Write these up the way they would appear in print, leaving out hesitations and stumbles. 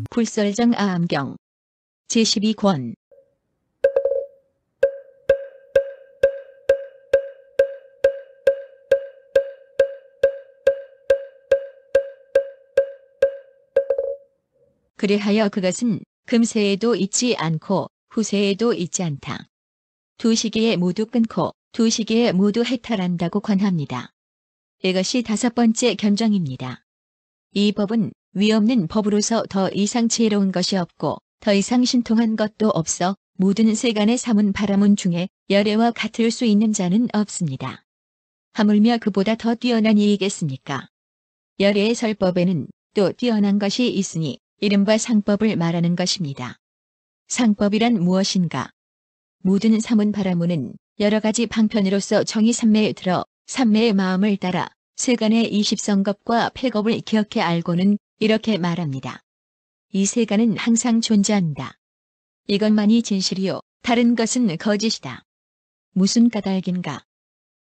불설정 아암경 제12권 그리하여 그것은 금세에도 있지 않고 후세에도 있지 않다. 두 시기에 모두 끊고 두 시기에 모두 해탈한다고 권합니다. 이것이 다섯 번째 견정입니다. 이 법은 위없는 법으로서 더 이상 지혜로운 것이 없고 더 이상 신통한 것도 없어 모든 세간의 사문 바라문 중에 열애와 같을 수 있는 자는 없습니다. 하물며 그보다 더 뛰어난 이이겠습니까? 열애의 설법에는 또 뛰어난 것이 있으니 이른바 상법을 말하는 것입니다. 상법이란 무엇인가? 모든 사문 바라문은 여러 가지 방편으로서 정의 삼매에 들어 삼매의 마음을 따라 세간의 20성겁과 폐겁을 기억해 알고는 이렇게 말합니다. 이 세간은 항상 존재한다. 이것만이 진실이요 다른 것은 거짓이다. 무슨 까닭인가?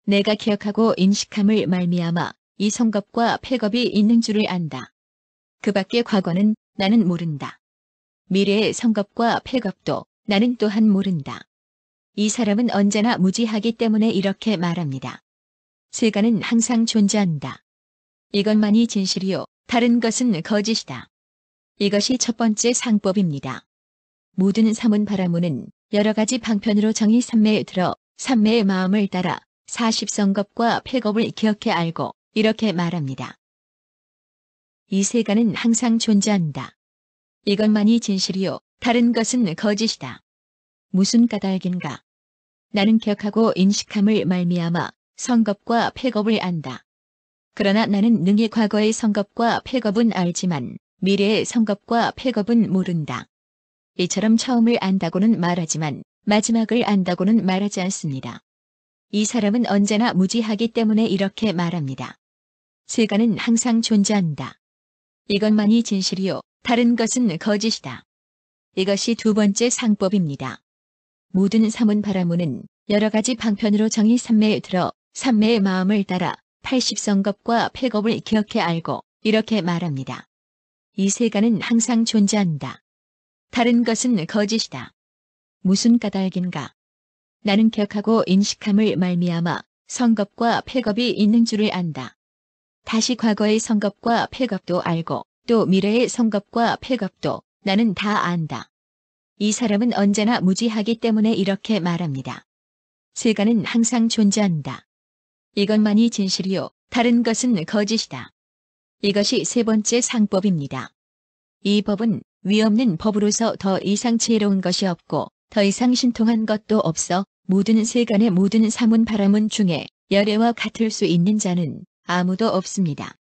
내가 기억하고 인식함을 말미암아 이 성겁과 폐겁이 있는 줄을 안다. 그 밖의 과거는 나는 모른다. 미래의 성겁과 폐겁도 나는 또한 모른다. 이 사람은 언제나 무지하기 때문에 이렇게 말합니다. 세간은 항상 존재한다. 이것만이 진실이요 다른 것은 거짓이다. 이것이 첫 번째 상법입니다. 모든 사문 바라문은 여러 가지 방편으로 정의 삼매에 들어 삼매의 마음을 따라 40성겁과 폐겁을 기억해 알고 이렇게 말합니다. 이 세간은 항상 존재한다. 이것만이 진실이요 다른 것은 거짓이다. 무슨 까닭인가? 나는 기억하고 인식함을 말미암아 성겁과 폐겁을 안다. 그러나 나는 능히 과거의 성겁과 폐겁은 알지만 미래의 성겁과 폐겁은 모른다. 이처럼 처음을 안다고는 말하지만 마지막을 안다고는 말하지 않습니다. 이 사람은 언제나 무지하기 때문에 이렇게 말합니다. 세간은 항상 존재한다. 이것만이 진실이요 다른 것은 거짓이다. 이것이 두 번째 상법입니다. 모든 사문 바라문은 여러 가지 방편으로 정의 삼매에 들어 삼매의 마음을 따라 80성겁과 폐겁을 기억해 알고 이렇게 말합니다. 이 세간은 항상 존재한다. 다른 것은 거짓이다. 무슨 까닭인가? 나는 기억하고 인식함을 말미암아 성겁과 폐겁이 있는 줄을 안다. 다시 과거의 성겁과 폐겁도 알고 또 미래의 성겁과 폐겁도 나는 다 안다. 이 사람은 언제나 무지하기 때문에 이렇게 말합니다. 세간은 항상 존재한다. 이것만이 진실이요 다른 것은 거짓이다. 이것이 세 번째 상법입니다. 이 법은 위없는 법으로서 더 이상 지혜로운 것이 없고 더 이상 신통한 것도 없어 모든 세간의 모든 사문 바라문 중에 열애와 같을 수 있는 자는 아무도 없습니다.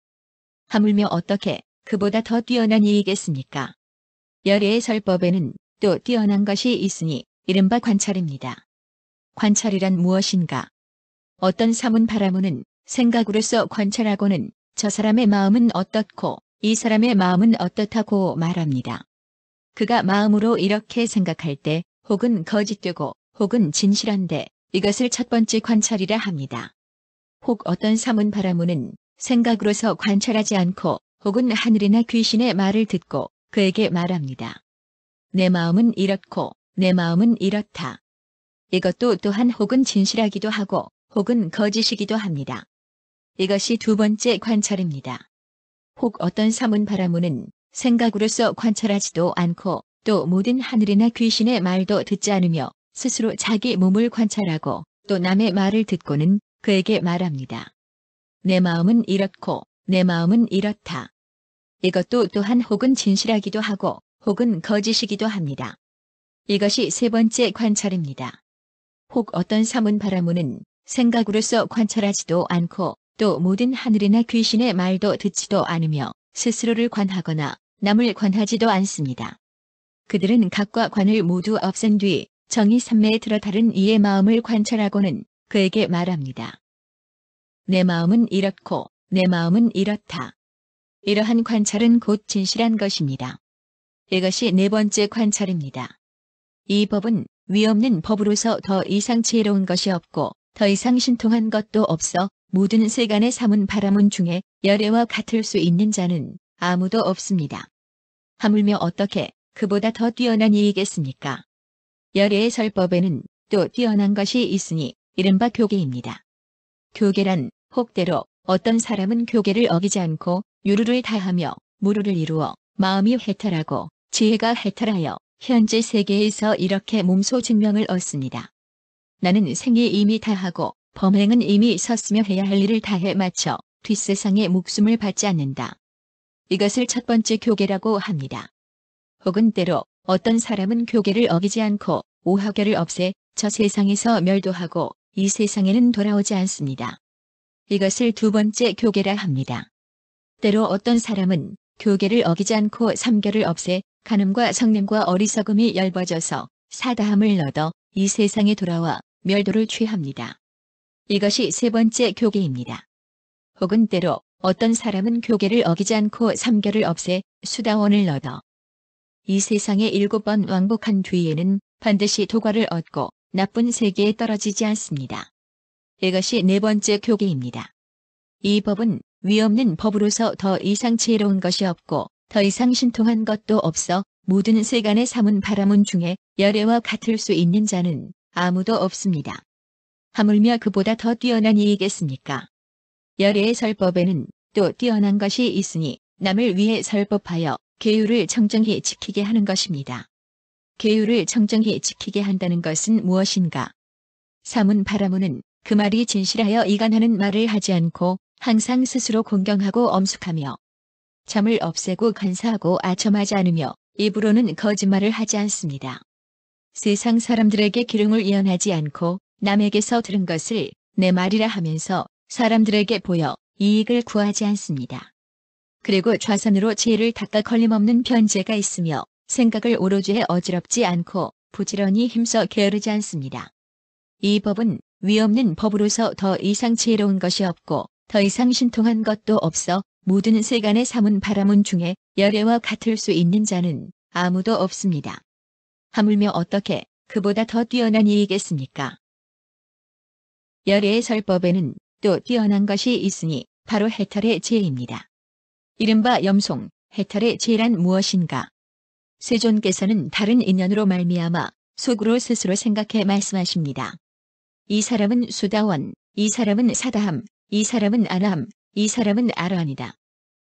하물며 어떻게 그보다 더 뛰어난 이이겠습니까? 열애의 설법에는 또 뛰어난 것이 있으니 이른바 관찰입니다. 관찰이란 무엇인가? 어떤 사문 바라문은 생각으로서 관찰하고는 저 사람의 마음은 어떻고 이 사람의 마음은 어떻다고 말합니다. 그가 마음으로 이렇게 생각할 때 혹은 거짓되고 혹은 진실한데 이것을 첫 번째 관찰이라 합니다. 혹 어떤 사문 바라문은 생각으로서 관찰하지 않고 혹은 하늘이나 귀신의 말을 듣고 그에게 말합니다. 내 마음은 이렇고 내 마음은 이렇다. 이것도 또한 혹은 진실하기도 하고 혹은 거짓이기도 합니다. 이것이 두 번째 관찰입니다. 혹 어떤 사문 바라문은 생각으로서 관찰하지도 않고 또 모든 하늘이나 귀신의 말도 듣지 않으며 스스로 자기 몸을 관찰하고 또 남의 말을 듣고는 그에게 말합니다. 내 마음은 이렇고 내 마음은 이렇다. 이것도 또한 혹은 진실하기도 하고 혹은 거짓이기도 합니다. 이것이 세 번째 관찰입니다. 혹 어떤 사문 바라문은 생각으로서 관찰하지도 않고 또 모든 하늘이나 귀신의 말도 듣지도 않으며 스스로를 관하거나 남을 관하지도 않습니다. 그들은 각과 관을 모두 없앤 뒤 정의 삼매에 들어 다른 이의 마음을 관찰하고는 그에게 말합니다. 내 마음은 이렇고 내 마음은 이렇다. 이러한 관찰은 곧 진실한 것입니다. 이것이 네 번째 관찰입니다. 이 법은 위없는 법으로서 더 이상 지혜로운 것이 없고 더 이상 신통한 것도 없어 모든 세간의 삼은 바라문 중에 열애와 같을 수 있는 자는 아무도 없습니다. 하물며 어떻게 그보다 더 뛰어난 이이겠습니까? 열애의 설법에는 또 뛰어난 것이 있으니 이른바 교계입니다. 교계란 혹대로 어떤 사람은 교계를 어기지 않고 유루를 다하며 무루를 이루어 마음이 해탈하고 지혜가 해탈하여 현재 세계에서 이렇게 몸소 증명을 얻습니다. 나는 생이 이미 다하고 범행은 이미 섰으며 해야 할 일을 다해 마쳐 뒷세상에 목숨을 받지 않는다. 이것을 첫 번째 교계라고 합니다. 혹은 때로 어떤 사람은 교계를 어기지 않고 오하결을 없애 저 세상에서 멸도하고 이 세상에는 돌아오지 않습니다. 이것을 두 번째 교계라 합니다. 때로 어떤 사람은 교계를 어기지 않고 삼결을 없애 간음과 성냄과 어리석음이 엷어져서 사다함을 얻어 이 세상에 돌아와 멸도를 취합니다. 이것이 세 번째 교계입니다. 혹은 때로 어떤 사람은 교계를 어기지 않고 삼결을 없애 수다원을 얻어 이 세상에 7번 왕복한 뒤에는 반드시 도과를 얻고 나쁜 세계에 떨어지지 않습니다. 이것이 네 번째 교계입니다. 이 법은 위없는 법으로서 더 이상 지혜로운 것이 없고 더 이상 신통한 것도 없어 모든 세간의 삼은 바라문 중에 열애와 같을 수 있는 자는 아무도 없습니다. 하물며 그보다 더 뛰어난 이이겠습니까? 열애의 설법에는 또 뛰어난 것이 있으니 남을 위해 설법하여 계율을 청정히 지키게 하는 것입니다. 계율을 청정히 지키게 한다는 것은 무엇인가? 삼은 바라문은 그 말이 진실하여 이간하는 말을 하지 않고 항상 스스로 공경하고 엄숙하며 잠을 없애고 간사하고 아첨하지 않으며 입으로는 거짓말을 하지 않습니다. 세상 사람들에게 기름을 예언하지 않고 남에게서 들은 것을 내 말이라 하면서 사람들에게 보여 이익을 구하지 않습니다. 그리고 좌선으로 지혜를 닦아 걸림없는 변제가 있으며 생각을 오로지 해 어지럽지 않고 부지런히 힘써 게으르지 않습니다. 이 법은 위없는 법으로서 더 이상 지혜로운 것이 없고 더 이상 신통한 것도 없어 모든 세간의 삼은 바라문 중에 열애와 같을 수 있는 자는 아무도 없습니다. 하물며 어떻게 그보다 더 뛰어난 이이겠습니까? 열애의 설법에는 또 뛰어난 것이 있으니 바로 해탈의 지혜입니다. 이른바 염송, 해탈의 지혜란 무엇인가? 세존께서는 다른 인연으로 말미암아 속으로 스스로 생각해 말씀하십니다. 이 사람은 수다원, 이 사람은 사다함, 이 사람은 안함, 이 사람은 아라한이다.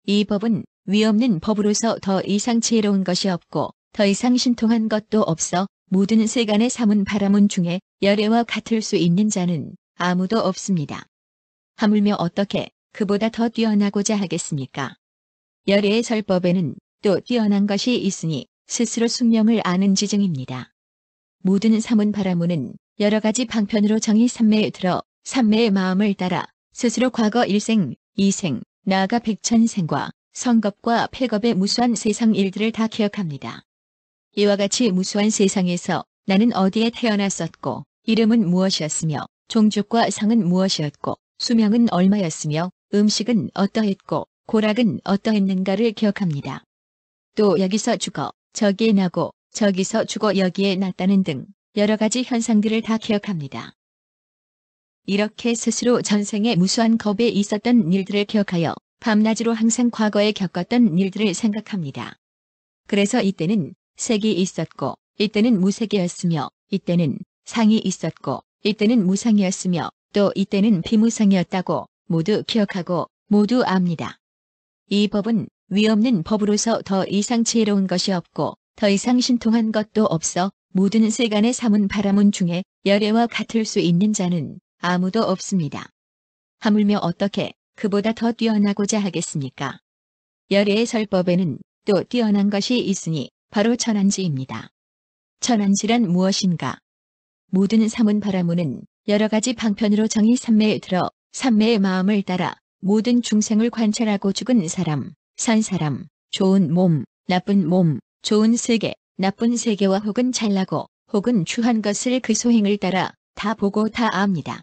이 법은 위없는 법으로서 더 이상 지혜로운 것이 없고 더 이상 신통한 것도 없어 모든 세간의 삼은 바라문 중에 열애와 같을 수 있는 자는 아무도 없습니다. 하물며 어떻게 그보다 더 뛰어나고자 하겠습니까? 열애의 설법에는 또 뛰어난 것이 있으니 스스로 숙명을 아는 지증입니다. 모든 삼은 바라문은 여러 가지 방편으로 정의 삼매에 들어 삼매의 마음을 따라 스스로 과거 일생, 이생, 나아가 백천생과 성겁과 폐겁의 무수한 세상 일들을 다 기억합니다. 이와 같이 무수한 세상에서 나는 어디에 태어났었고 이름은 무엇이었으며 종족과 성은 무엇이었고 수명은 얼마였으며 음식은 어떠했고 고락은 어떠했는가를 기억합니다. 또 여기서 죽어 저기에 나고 저기서 죽어 여기에 났다는 등 여러 가지 현상들을 다 기억합니다. 이렇게 스스로 전생에 무수한 겁에 있었던 일들을 기억하여 밤낮으로 항상 과거에 겪었던 일들을 생각합니다. 그래서 이때는 색이 있었고 이때는 무색이었으며 이때는 상이 있었고 이때는 무상이었으며 또 이때는 비무상이었다고 모두 기억하고 모두 압니다. 이 법은 위없는 법으로서 더 이상 지혜로운 것이 없고 더 이상 신통한 것도 없어 모든 세간의 삼은 바라문 중에 열애와 같을 수 있는 자는 아무도 없습니다. 하물며 어떻게 그보다 더 뛰어나고자 하겠습니까? 열애의 설법에는 또 뛰어난 것이 있으니 바로 천안지입니다. 천안지란 무엇인가? 모든 삼은 바라문은 여러 가지 방편으로 정의 삼매에 들어 삼매의 마음을 따라 모든 중생을 관찰하고 죽은 사람, 산 사람, 좋은 몸, 나쁜 몸, 좋은 세계, 나쁜 세계와 혹은 잘나고 혹은 추한 것을 그 소행을 따라 다 보고 다 압니다.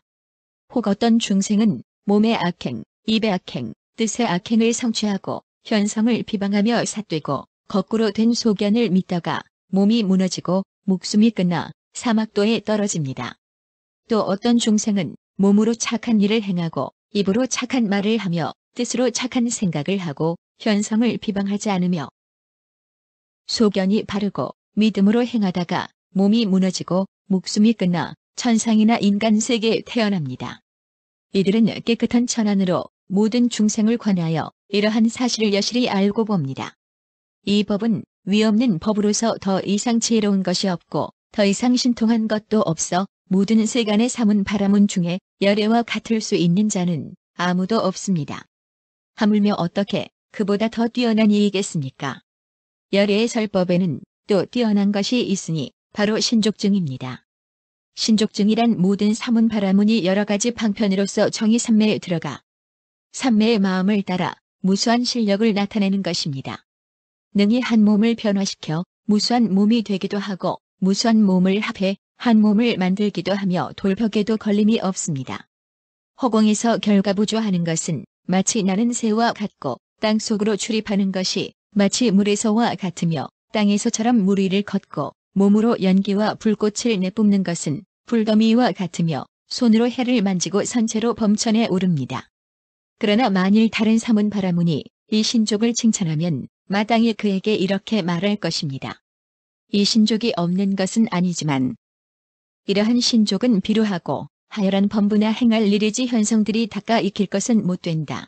혹 어떤 중생은 몸의 악행, 입의 악행, 뜻의 악행을 성취하고 현성을 비방하며 삿되고 거꾸로 된 소견을 믿다가 몸이 무너지고 목숨이 끝나 사막도에 떨어집니다. 또 어떤 중생은 몸으로 착한 일을 행하고 입으로 착한 말을 하며 뜻으로 착한 생각을 하고 현성을 비방하지 않으며 소견이 바르고 믿음으로 행하다가 몸이 무너지고 목숨이 끝나 천상이나 인간 세계에 태어납니다. 이들은 깨끗한 천안으로 모든 중생을 관하여 이러한 사실을 여실히 알고 봅니다. 이 법은 위없는 법으로서 더 이상 지혜로운 것이 없고 더 이상 신통한 것도 없어 모든 세간의 사문 바라문 중에 열애와 같을 수 있는 자는 아무도 없습니다. 하물며 어떻게 그보다 더 뛰어난 이이겠습니까? 열애의 설법에는 또 뛰어난 것이 있으니 바로 신족증입니다. 신족증이란 모든 사문 바라문이 여러 가지 방편으로서 정의 삼매에 들어가 삼매의 마음을 따라 무수한 실력을 나타내는 것입니다. 능히 한 몸을 변화시켜 무수한 몸이 되기도 하고 무수한 몸을 합해 한 몸을 만들기도 하며 돌벽에도 걸림이 없습니다. 허공에서 결과부조하는 것은 마치 나는 새와 같고 땅속으로 출입하는 것이 마치 물에서와 같으며 땅에서처럼 물 위를 걷고 몸으로 연기와 불꽃을 내뿜는 것은 불더미와 같으며 손으로 해를 만지고 선체로 범천에 오릅니다. 그러나 만일 다른 사문 바라문이 이 신족을 칭찬하면 마땅히 그에게 이렇게 말할 것입니다. 이 신족이 없는 것은 아니지만 이러한 신족은 비루하고 하열한 범부나 행할 일이지 현성들이 닦아 익힐 것은 못된다.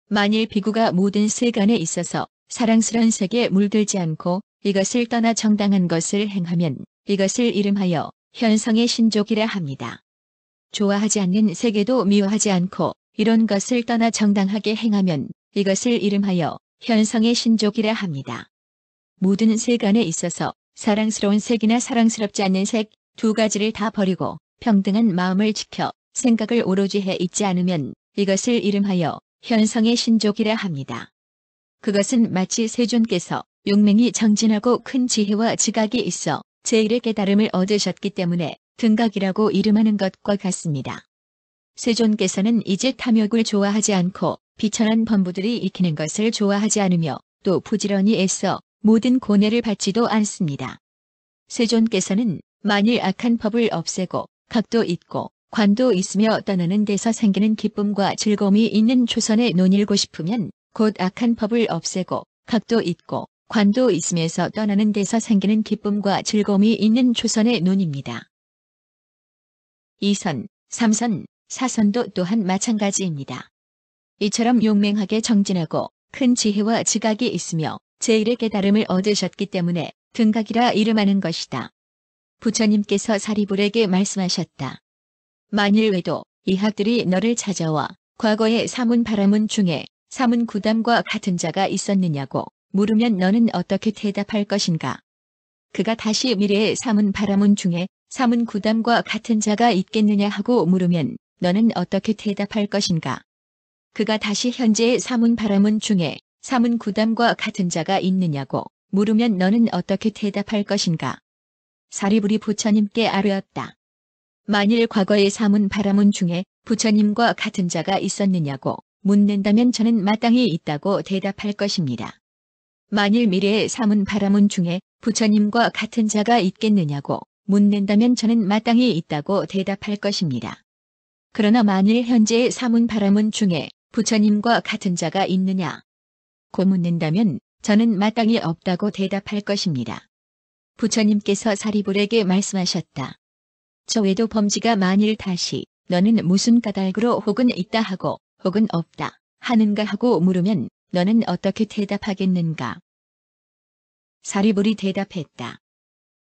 만일 비구가 모든 세간에 있어서 사랑스런 세계에 물들지 않고 이것을 떠나 정당한 것을 행하면 이것을 이름하여 현성의 신족이라 합니다. 좋아하지 않는 세계도 미워하지 않고 이런 것을 떠나 정당하게 행하면 이것을 이름하여 현성의 신족이라 합니다. 모든 세간에 있어서 사랑스러운 색이나 사랑스럽지 않는 색 두 가지를 다 버리고 평등한 마음을 지켜 생각을 오로지 해 있지 않으면 이것을 이름하여 현성의 신족이라 합니다. 그것은 마치 세존께서 용맹이 정진하고 큰 지혜와 지각이 있어 제1의 깨달음을 얻으셨기 때문에 등각이라고 이름하는 것과 같습니다. 세존께서는 이제 탐욕을 좋아하지 않고 비천한 범부들이 익히는 것을 좋아하지 않으며 또 부지런히 애써 모든 고뇌를 받지도 않습니다. 세존께서는 만일 악한 법을 없애고 각도 있고 관도 있으며 떠나는 데서 생기는 기쁨과 즐거움이 있는 조선에 논일고 싶으면 곧 악한 법을 없애고 각도 있고 관도 있으면서 떠나는 데서 생기는 기쁨과 즐거움이 있는 조선의 논입니다. 2선, 3선, 4선도 또한 마찬가지입니다. 이처럼 용맹하게 정진하고 큰 지혜와 지각이 있으며 제1의 깨달음을 얻으셨기 때문에 등각이라 이름하는 것이다. 부처님께서 사리불에게 말씀하셨다. 만일 외도 이학들이 너를 찾아와 과거의 사문 바라문 중에 사문 구담과 같은 자가 있었느냐고 물으면 너는 어떻게 대답할 것인가? 그가 다시 미래의 사문 바라문 중에 사문 구담과 같은 자가 있겠느냐 하고 물으면 너는 어떻게 대답할 것인가? 그가 다시 현재의 사문 바라문 중에 사문 구담과 같은 자가 있느냐고 물으면 너는 어떻게 대답할 것인가? 사리불이 부처님께 아뢰었다. 만일 과거의 사문 바라문 중에 부처님과 같은 자가 있었느냐고 묻는다면 저는 마땅히 있다고 대답할 것입니다. 만일 미래의 사문 바라문 중에 부처님과 같은 자가 있겠느냐고 묻는다면 저는 마땅히 있다고 대답할 것입니다. 그러나 만일 현재의 사문 바라문 중에 부처님과 같은 자가 있느냐 고 묻는다면 저는 마땅히 없다고 대답할 것입니다. 부처님께서 사리불에게 말씀하셨다. 저 외도 범지가 만일 다시 너는 무슨 까닭으로 혹은 있다 하고 혹은 없다 하는가 하고 물으면 너는 어떻게 대답하겠는가? 사리불이 대답했다.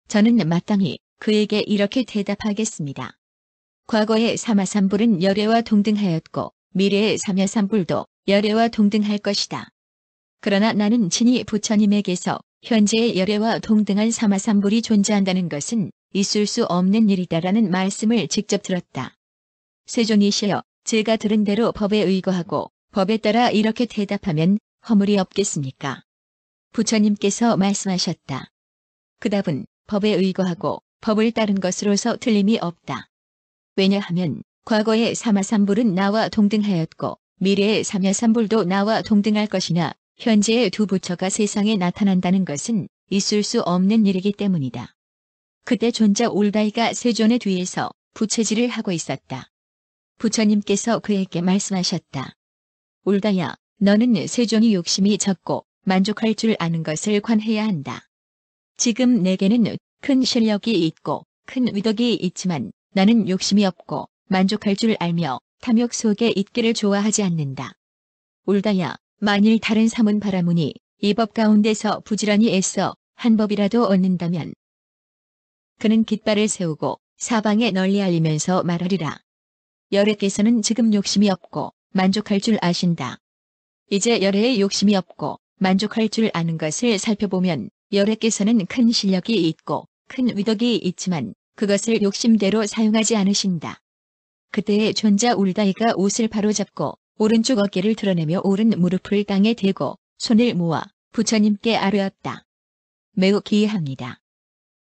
저는 마땅히 그에게 이렇게 대답하겠습니다. 과거의 사마삼불은 열애와 동등하였고 미래의 삼야삼불도 열애와 동등할 것이다. 그러나 나는 친히 부처님에게서 현재의 열애와 동등한 사마삼불이 존재한다는 것은 있을 수 없는 일이다라는 말씀을 직접 들었다. 세존이시여, 제가 들은 대로 법에 의거하고 법에 따라 이렇게 대답하면 허물이 없겠습니까? 부처님께서 말씀하셨다. 그 답은 법에 의거하고 법을 따른 것으로서 틀림이 없다. 왜냐하면 과거의 사마삼불은 나와 동등하였고 미래의 삼야삼불도 나와 동등할 것이나 현재의 두 부처가 세상에 나타난다는 것은 있을 수 없는 일이기 때문이다. 그때 존자 울다이가 세존의 뒤에서 부채질을 하고 있었다. 부처님께서 그에게 말씀하셨다. 울다야, 너는 세존이 욕심이 적고 만족할 줄 아는 것을 관해야 한다. 지금 내게는 큰 실력이 있고 큰 위덕이 있지만 나는 욕심이 없고 만족할 줄 알며 탐욕 속에 있기를 좋아하지 않는다. 울다야, 만일 다른 사문 바라무니 이 법 가운데서 부지런히 애써 한 법이라도 얻는다면 그는 깃발을 세우고 사방에 널리 알리면서 말하리라. 열애께서는 지금 욕심이 없고 만족할 줄 아신다. 이제 열애의 욕심이 없고 만족할 줄 아는 것을 살펴보면 열애께서는 큰 실력이 있고 큰 위덕이 있지만 그것을 욕심대로 사용하지 않으신다. 그때의 존자 울다이가 옷을 바로잡고 오른쪽 어깨를 드러내며 오른 무릎을 땅에 대고 손을 모아 부처님께 아뢰었다. 매우 기이합니다.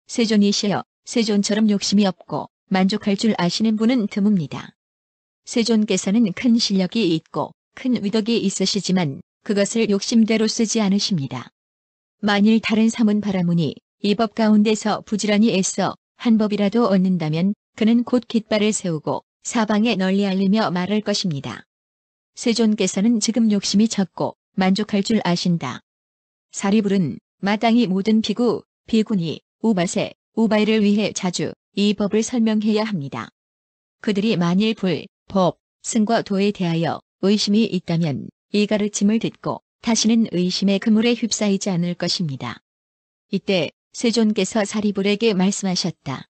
세존이시여, 세존처럼 욕심이 없고 만족할 줄 아시는 분은 드뭅니다. 세존께서는 큰 실력이 있고 큰 위덕이 있으시지만 그것을 욕심대로 쓰지 않으십니다. 만일 다른 사문 바라무니 이 법 가운데서 부지런히 애써 한 법이라도 얻는다면 그는 곧 깃발을 세우고 사방에 널리 알리며 말할 것입니다. 세존께서는 지금 욕심이 적고 만족할 줄 아신다. 사리불은 마땅히 모든 비구, 비구니, 우바세, 우바이를 위해 자주 이 법을 설명해야 합니다. 그들이 만일 불, 법, 승과 도에 대하여 의심이 있다면 이 가르침을 듣고 다시는 의심의 그물에 휩싸이지 않을 것입니다. 이때 세존께서 사리불에게 말씀하셨다.